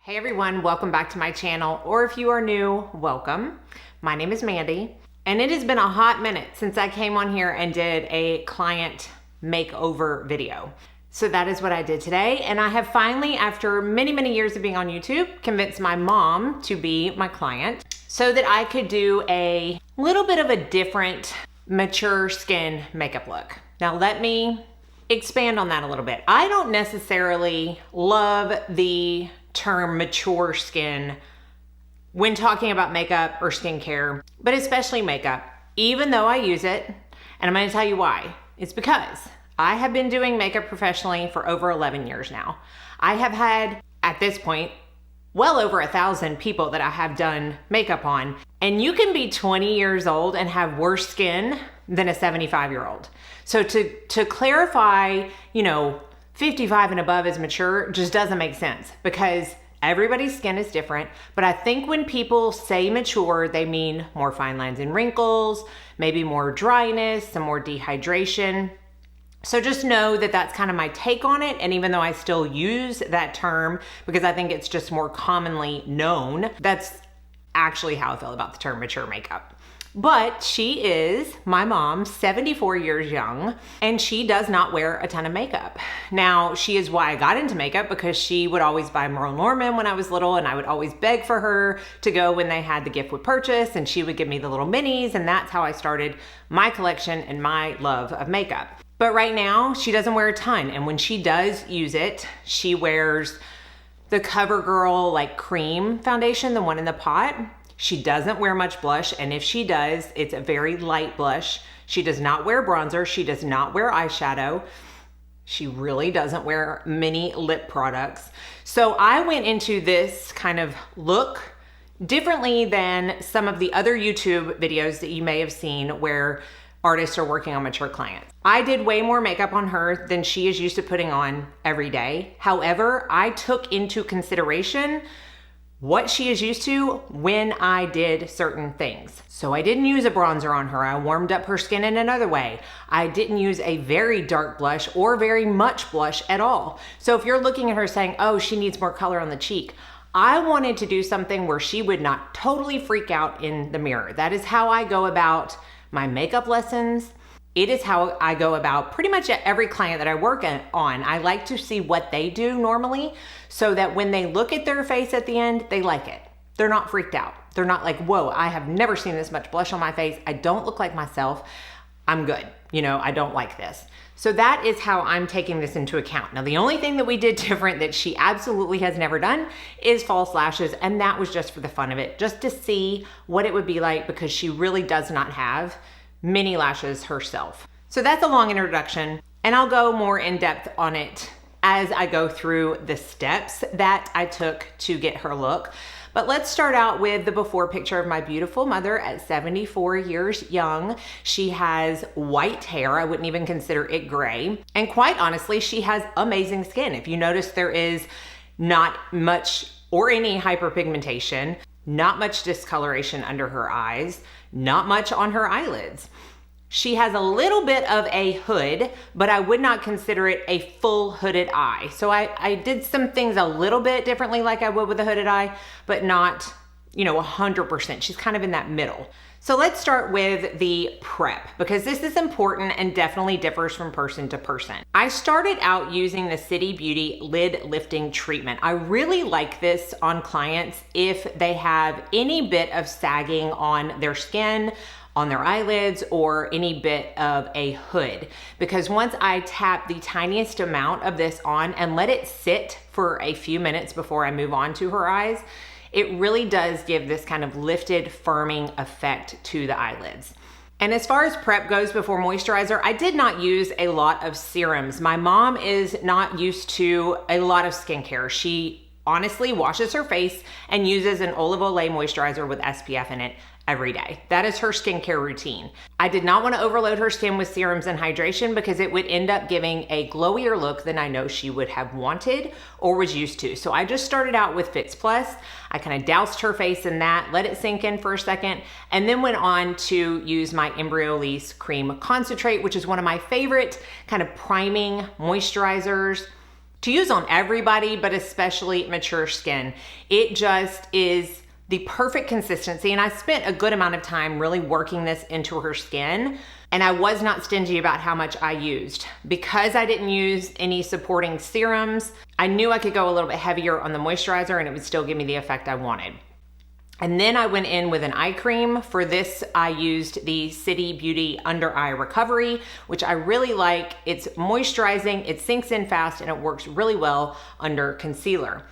Hey everyone, welcome back to my channel, or if you are new, welcome. My name is Mandy, and it has been a hot minute since I came on here and did a client makeover video. So that is what I did today, and I have finally, after many years of being on YouTube, convinced my mom to be my client so that I could do a little bit of a different mature skin makeup look. Now let me expand on that a little bit. I don't necessarily love the term mature skin when talking about makeup or skincare, but especially makeup, even though I use it, and I'm gonna tell you why. It's because I have been doing makeup professionally for over 11 years now. I have had, at this point, well over 1,000 people that I have done makeup on, and you can be 20 years old and have worse skin than a 75-year-old. So to clarify, 55 and above is mature just doesn't make sense because everybody's skin is different. But I think when people say mature, they mean more fine lines and wrinkles, maybe more dryness, some more dehydration. So just know that that's kind of my take on it. And even though I still use that term because I think it's just more commonly known, that's actually how I feel about the term mature makeup. But she is, my mom, 74 years young, and she does not wear a ton of makeup. Now, she is why I got into makeup, because she would always buy Merle Norman when I was little, and I would always beg for her to go when they had the gift with purchase, and she would give me the little minis, and that's how I started my collection and my love of makeup. But right now, she doesn't wear a ton, and when she does use it, she wears the CoverGirl like cream foundation, the one in the pot. She doesn't wear much blush, and if she does, it's a very light blush. She does not wear bronzer. She does not wear eyeshadow. She really doesn't wear many lip products. So I went into this kind of look differently than some of the other YouTube videos that you may have seen where artists are working on mature clients. I did way more makeup on her than she is used to putting on every day. However, I took into consideration what she is used to when I did certain things. So I didn't use a bronzer on her. I warmed up her skin in another way. I didn't use a very dark blush or very much blush at all. So if you're looking at her saying, oh, she needs more color on the cheek, I wanted to do something where she would not totally freak out in the mirror. That is how I go about my makeup lessons. It is how I go about pretty much every client that I work on. I like to see what they do normally so that when they look at their face at the end, they like it. They're not freaked out. They're not like, whoa, I have never seen this much blush on my face. I don't look like myself. I'm good. I don't like this. So that is how I'm taking this into account. Now, the only thing that we did different that she absolutely has never done is false lashes. And that was just for the fun of it, just to see what it would be like because she really does not have mini lashes herself. So that's a long introduction, and I'll go more in depth on it as I go through the steps that I took to get her look. But let's start out with the before picture of my beautiful mother at 74 years young. She has white hair. I wouldn't even consider it gray. And quite honestly, she has amazing skin. If you notice, there is not much or any hyperpigmentation, not much discoloration under her eyes, not much on her eyelids. She has a little bit of a hood, but I would not consider it a full hooded eye. So I did some things a little bit differently like I would with a hooded eye, but not, 100%. She's kind of in that middle. So let's start with the prep because this is important and definitely differs from person to person. I started out using the City Beauty lid lifting treatment. I really like this on clients if they have any bit of sagging on their skin, on their eyelids, or any bit of a hood. Because once I tap the tiniest amount of this on and let it sit for a few minutes before I move on to her eyes, it really does give this kind of lifted, firming effect to the eyelids. And as far as prep goes before moisturizer, I did not use a lot of serums. My mom is not used to a lot of skincare. She honestly washes her face and uses an olive oil moisturizer with SPF in it every day. That is her skincare routine. I did not want to overload her skin with serums and hydration because it would end up giving a glowier look than I know she would have wanted or was used to. So I just started out with Fix Plus. I kind of doused her face in that, let it sink in for a second, and then went on to use my Embryolisse Cream Concentrate, which is one of my favorite kind of priming moisturizers to use on everybody, but especially mature skin. It just is the perfect consistency, and I spent a good amount of time really working this into her skin, and I was not stingy about how much I used. Because I didn't use any supporting serums, I knew I could go a little bit heavier on the moisturizer and it would still give me the effect I wanted. And then I went in with an eye cream. For this, I used the City Beauty Under Eye Recovery, which I really like. It's moisturizing, it sinks in fast, and it works really well under concealer.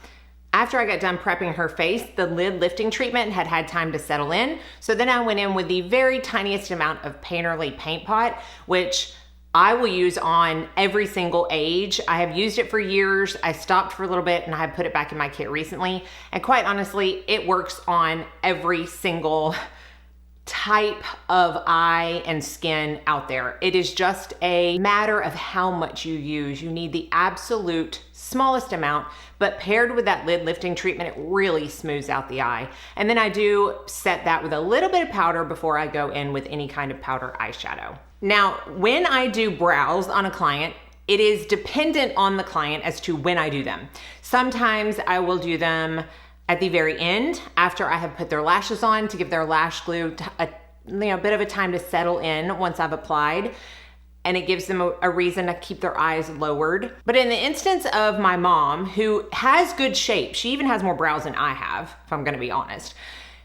After I got done prepping her face, the lid lifting treatment had time to settle in. So then I went in with the very tiniest amount of Painterly Paint Pot, which I will use on every single age. I have used it for years. I stopped for a little bit and I put it back in my kit recently. And quite honestly, it works on every single type of eye and skin out there. It is just a matter of how much you use. You need the absolute smallest amount, but paired with that lid lifting treatment, it really smooths out the eye. And then I do set that with a little bit of powder before I go in with any kind of powder eyeshadow. Now, when I do brows on a client, it is dependent on the client as to when I do them. Sometimes I will do them at the very end after I have put their lashes on to give their lash glue a bit of a time to settle in once I've applied, and it gives them a reason to keep their eyes lowered. But in the instance of my mom, who has good shape, she even has more brows than I have, if I'm gonna be honest.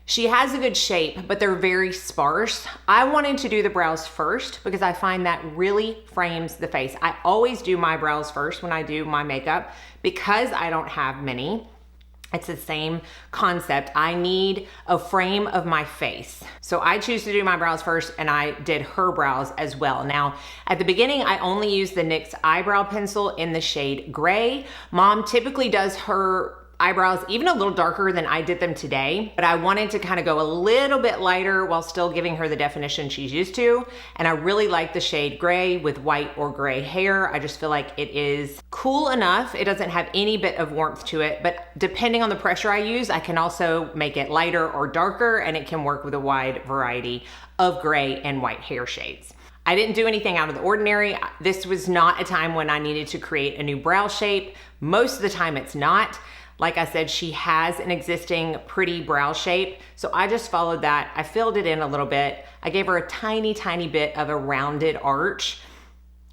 She has a good shape, but they're very sparse. I wanted to do the brows first because I find that really frames the face. I always do my brows first when I do my makeup because I don't have many. It's the same concept. I need a frame of my face. So I choose to do my brows first, and I did her brows as well. Now, at the beginning, I only used the NYX eyebrow pencil in the shade gray. Mom typically does her eyebrows even a little darker than I did them today, but I wanted to kind of go a little bit lighter while still giving her the definition she's used to. And I really like the shade gray with white or gray hair. I just feel like it is cool enough. It doesn't have any bit of warmth to it, but depending on the pressure I use, I can also make it lighter or darker, and it can work with a wide variety of gray and white hair shades. I didn't do anything out of the ordinary. This was not a time when I needed to create a new brow shape. Most of the time it's not. Like I said, she has an existing pretty brow shape, so I just followed that. I filled it in a little bit. I gave her a tiny, tiny bit of a rounded arch,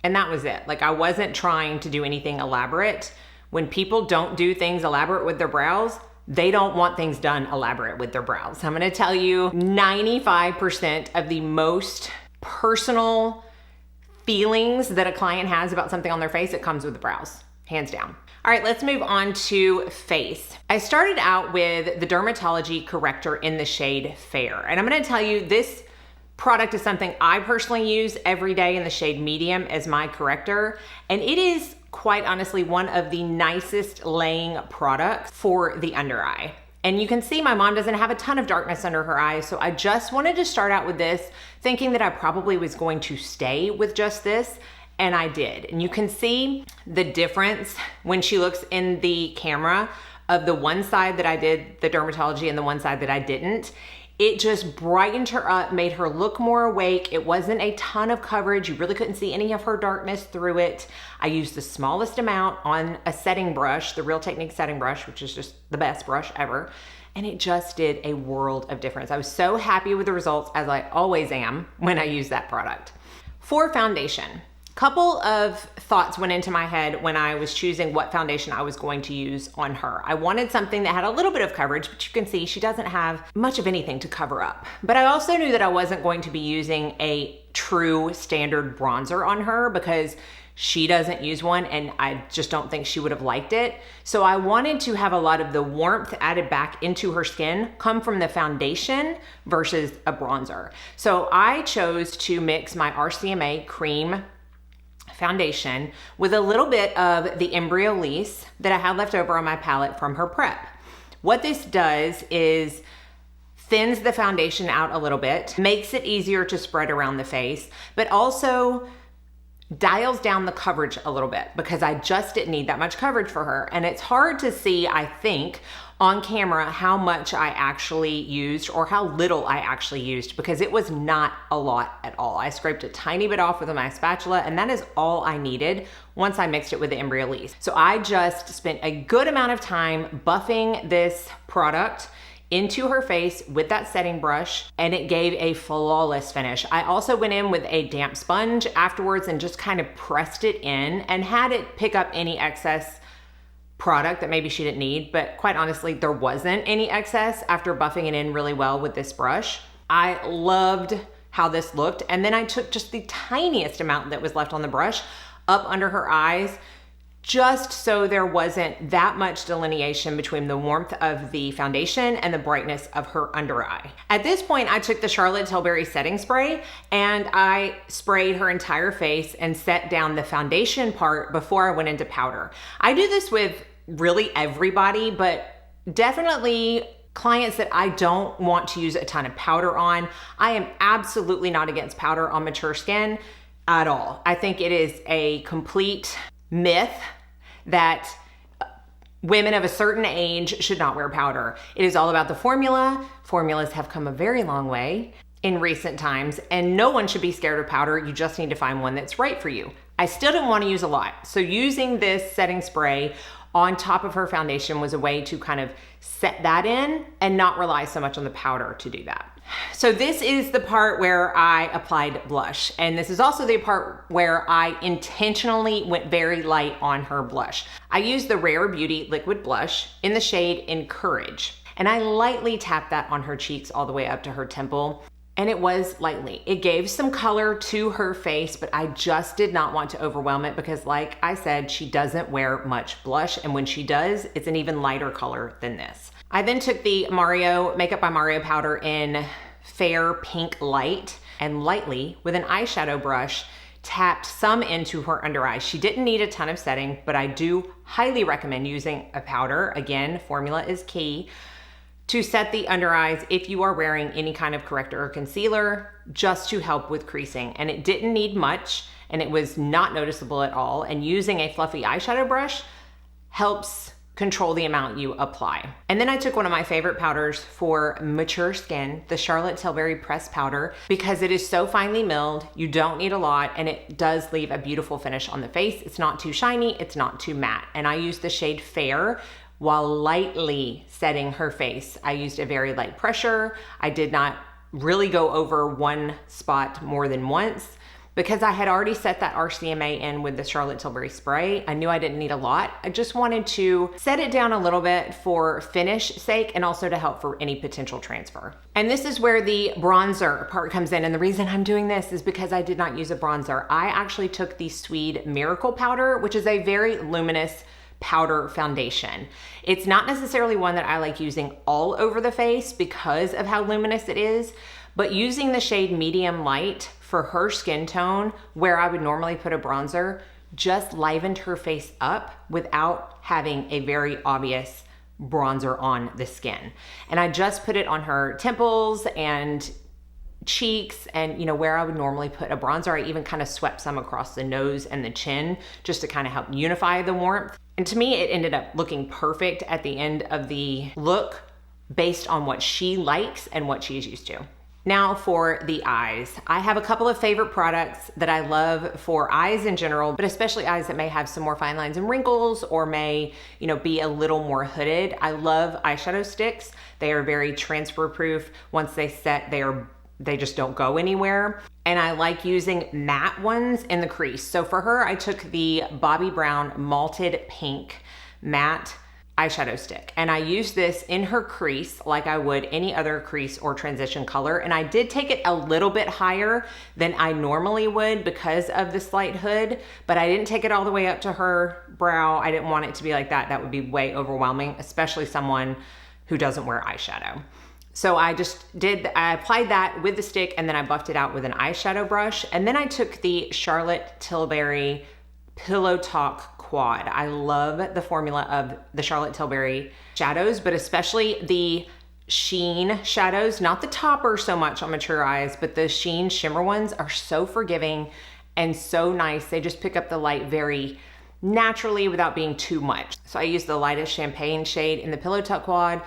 and that was it. Like, I wasn't trying to do anything elaborate. When people don't do things elaborate with their brows, they don't want things done elaborate with their brows. I'm gonna tell you, 95% of the most personal feelings that a client has about something on their face, it comes with the brows, hands down. All right, let's move on to face. I started out with the Dermatology Corrector in the shade Fair. And I'm gonna tell you, this product is something I personally use every day in the shade Medium as my corrector. And it is, quite honestly, one of the nicest laying products for the under eye. And you can see my mom doesn't have a ton of darkness under her eyes, so I just wanted to start out with this, thinking that I probably was going to stay with just this. And I did. And you can see the difference when she looks in the camera of the one side that I did the dermatology and the one side that I didn't. It just brightened her up, made her look more awake. It wasn't a ton of coverage. You really couldn't see any of her darkness through it. I used the smallest amount on a setting brush, the Real Technique setting brush, which is just the best brush ever. And it just did a world of difference. I was so happy with the results, as I always am when I use that product. For foundation, couple of thoughts went into my head when I was choosing what foundation I was going to use on her. I wanted something that had a little bit of coverage, but you can see she doesn't have much of anything to cover up. But I also knew that I wasn't going to be using a true standard bronzer on her because she doesn't use one and I just don't think she would have liked it. So I wanted to have a lot of the warmth added back into her skin come from the foundation versus a bronzer. So I chose to mix my RCMA cream foundation with a little bit of the Embryolisse that I had left over on my palette from her prep. What this does is thins the foundation out a little bit, makes it easier to spread around the face, but also dials down the coverage a little bit because I just didn't need that much coverage for her. And it's hard to see, I think, on camera how much I actually used or how little I actually used, because it was not a lot at all. I scraped a tiny bit off with my spatula, and that is all I needed once I mixed it with the Embryolisse. So I just spent a good amount of time buffing this product into her face with that setting brush, and it gave a flawless finish. I also went in with a damp sponge afterwards and just kind of pressed it in and had it pick up any excess product that maybe she didn't need, but quite honestly, there wasn't any excess after buffing it in really well with this brush. I loved how this looked, and then I took just the tiniest amount that was left on the brush up under her eyes, just so there wasn't that much delineation between the warmth of the foundation and the brightness of her under eye. At this point, I took the Charlotte Tilbury setting spray and I sprayed her entire face and set down the foundation part before I went into powder. I do this with really everybody, but definitely clients that I don't want to use a ton of powder on. I am absolutely not against powder on mature skin at all. I think it is a complete myth that women of a certain age should not wear powder. It is all about the formula. Formulas have come a very long way in recent times, and no one should be scared of powder. You just need to find one that's right for you. I still didn't want to use a lot, so using this setting spray on top of her foundation was a way to kind of set that in and not rely so much on the powder to do that. So this is the part where I applied blush, and this is also the part where I intentionally went very light on her blush. I used the Rare Beauty liquid blush in the shade Encourage, and I lightly tapped that on her cheeks all the way up to her temple, and it was lightly. It gave some color to her face, but I just did not want to overwhelm it because, like I said, she doesn't wear much blush, and when she does, it's an even lighter color than this. I then took the Makeup by Mario powder in Fair Pink Light and lightly, with an eyeshadow brush, tapped some into her under eye. She didn't need a ton of setting, but I do highly recommend using a powder. Again, formula is key to set the under eyes if you are wearing any kind of corrector or concealer, just to help with creasing. And it didn't need much, and it was not noticeable at all. And using a fluffy eyeshadow brush helps control the amount you apply. And then I took one of my favorite powders for mature skin, the Charlotte Tilbury Pressed Powder, because it is so finely milled, you don't need a lot, and it does leave a beautiful finish on the face. It's not too shiny, it's not too matte. And I used the shade Fair while lightly setting her face. I used a very light pressure. I did not really go over one spot more than once, because I had already set that RCMA in with the Charlotte Tilbury spray. I knew I didn't need a lot. I just wanted to set it down a little bit for finish sake and also to help for any potential transfer. And this is where the bronzer part comes in. And the reason I'm doing this is because I did not use a bronzer. I actually took the Swede Miracle powder, which is a very luminous powder foundation. It's not necessarily one that I like using all over the face because of how luminous it is, but using the shade Medium Light for her skin tone, where I would normally put a bronzer, just livened her face up without having a very obvious bronzer on the skin. And I just put it on her temples and cheeks, and where I would normally put a bronzer, I even kind of swept some across the nose and the chin just to kind of help unify the warmth. And to me, it ended up looking perfect at the end of the look based on what she likes and what she's used to. Now for the eyes. I have a couple of favorite products that I love for eyes in general, but especially eyes that may have some more fine lines and wrinkles or may, be a little more hooded. I love eyeshadow sticks. They are very transfer proof. Once they set, they just don't go anywhere. And I like using matte ones in the crease. So for her, I took the Bobbi Brown Malted Pink Matte eyeshadow stick, and I used this in her crease like I would any other crease or transition color. And I did take it a little bit higher than I normally would because of the slight hood, but I didn't take it all the way up to her brow. I didn't want it to be like that. That would be way overwhelming, especially someone who doesn't wear eyeshadow. So I applied that with the stick, and then I buffed it out with an eyeshadow brush. And then I took the Charlotte Tilbury Pillow Talk Quad. I love the formula of the Charlotte Tilbury shadows, but especially the sheen shadows, not the topper so much on mature eyes, but the sheen shimmer ones are so forgiving and so nice. They just pick up the light very naturally without being too much. So I used the lightest champagne shade in the Pillow Talk quad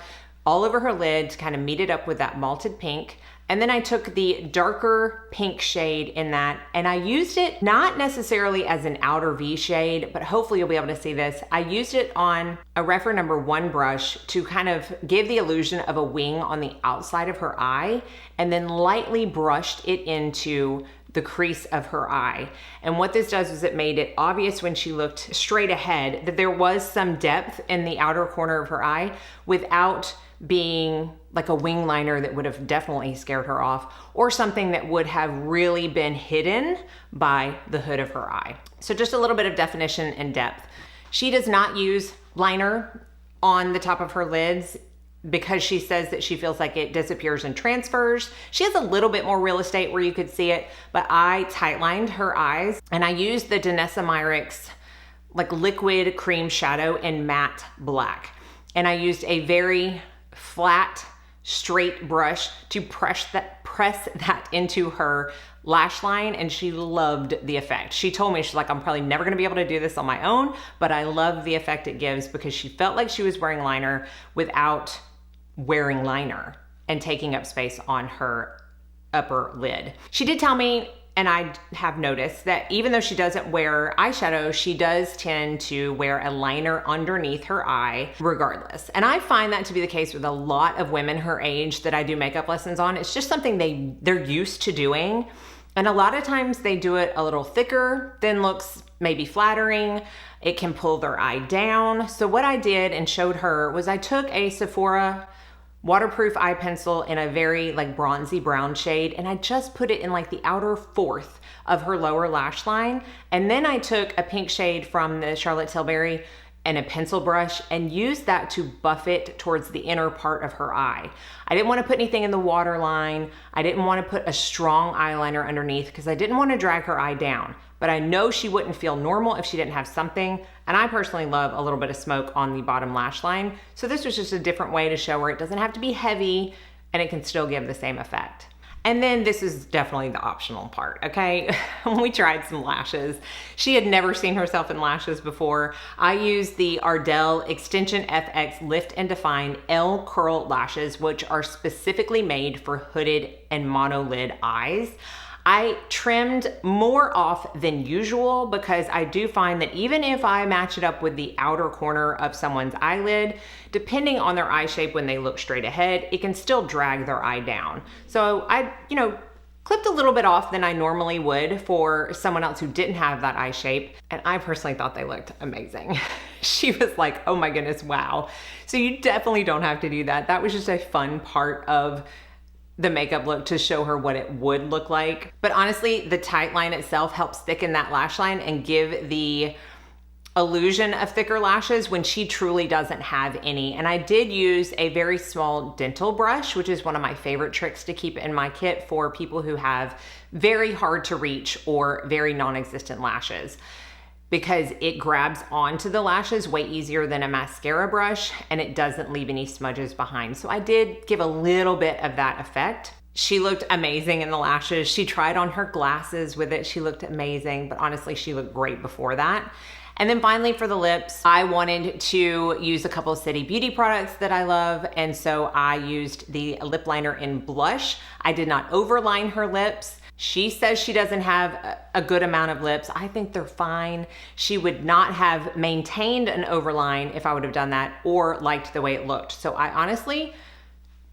all over her lid to kind of meet it up with that malted pink. And then I took the darker pink shade in that, and I used it not necessarily as an outer V shade, but hopefully you'll be able to see this. I used it on a Rephr number 1 brush to kind of give the illusion of a wing on the outside of her eye, and then lightly brushed it into the crease of her eye. And what this does is it made it obvious when she looked straight ahead that there was some depth in the outer corner of her eye without being like a wing liner that would have definitely scared her off, or something that would have really been hidden by the hood of her eye. So just a little bit of definition and depth. She does not use liner on the top of her lids because she says that she feels like it disappears and transfers. She has a little bit more real estate where you could see it, but I tightlined her eyes, and I used the Danessa Myricks like liquid cream shadow in matte black. And I used a very flat, straight brush to press that into her lash line, and she loved the effect. She told me, she's like, I'm probably never gonna be able to do this on my own, but I love the effect it gives because she felt like she was wearing liner without wearing liner and taking up space on her upper lid. She did tell me, and I have noticed, that even though she doesn't wear eyeshadow, she does tend to wear a liner underneath her eye regardless. And I find that to be the case with a lot of women her age that I do makeup lessons on. It's just something they're used to doing. And a lot of times they do it a little thicker than looks maybe flattering. It can pull their eye down. So what I did and showed her was I took a Sephora waterproof eye pencil in a very like bronzy brown shade, and I just put it in like the outer fourth of her lower lash line. And then I took a pink shade from the Charlotte Tilbury and a pencil brush and used that to buff it towards the inner part of her eye. I didn't want to put anything in the waterline. I didn't want to put a strong eyeliner underneath because I didn't want to drag her eye down. But I know she wouldn't feel normal if she didn't have something. And I personally love a little bit of smoke on the bottom lash line. So this was just a different way to show her it doesn't have to be heavy and it can still give the same effect. And then this is definitely the optional part, okay? We tried some lashes. She had never seen herself in lashes before. I used the Ardell Extension FX Lift and Define L Curl lashes, which are specifically made for hooded and monolid eyes. I trimmed more off than usual because I do find that even if I match it up with the outer corner of someone's eyelid, depending on their eye shape when they look straight ahead, it can still drag their eye down. So I, clipped a little bit off than I normally would for someone else who didn't have that eye shape. And I personally thought they looked amazing. She was like, oh my goodness, wow. So you definitely don't have to do that. That was just a fun part of the makeup look to show her what it would look like. But honestly, the tight line itself helps thicken that lash line and give the illusion of thicker lashes when she truly doesn't have any. And I did use a very small dental brush, which is one of my favorite tricks to keep in my kit for people who have very hard to reach or very non-existent lashes, because it grabs onto the lashes way easier than a mascara brush and it doesn't leave any smudges behind. So I did give a little bit of that effect. She looked amazing in the lashes. She tried on her glasses with it. She looked amazing, but honestly, she looked great before that. And then finally for the lips, I wanted to use a couple of City Beauty products that I love. And so I used the lip liner in blush. I did not overline her lips. She says she doesn't have a good amount of lips. I think they're fine. She would not have maintained an overline if I would have done that or liked the way it looked. So I honestly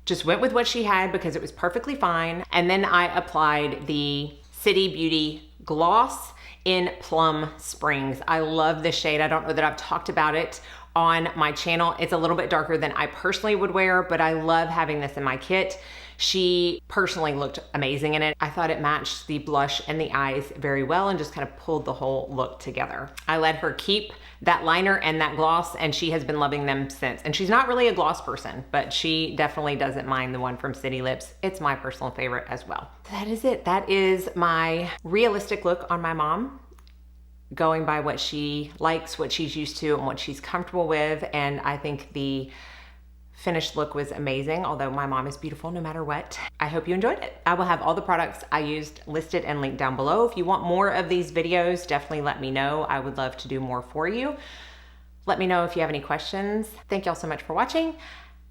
just went with what she had because it was perfectly fine. And then I applied the City Beauty gloss in Plum Springs. I love this shade. I don't know that I've talked about it on my channel. It's a little bit darker than I personally would wear, but I love having this in my kit. She personally looked amazing in it. I thought it matched the blush and the eyes very well and just kind of pulled the whole look together. I let her keep that liner and that gloss, and she has been loving them since. And she's not really a gloss person, but she definitely doesn't mind the one from City Lips. It's my personal favorite as well. That is it. That is my realistic look on my mom, going by what she likes, what she's used to, and what she's comfortable with. And I think the Finished look was amazing, although my mom is beautiful no matter what. I hope you enjoyed it. I will have all the products I used listed and linked down below. If you want more of these videos, definitely let me know. I would love to do more for you. Let me know if you have any questions. Thank y'all so much for watching.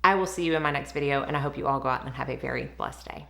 I will see you in my next video, and I hope you all go out and have a very blessed day.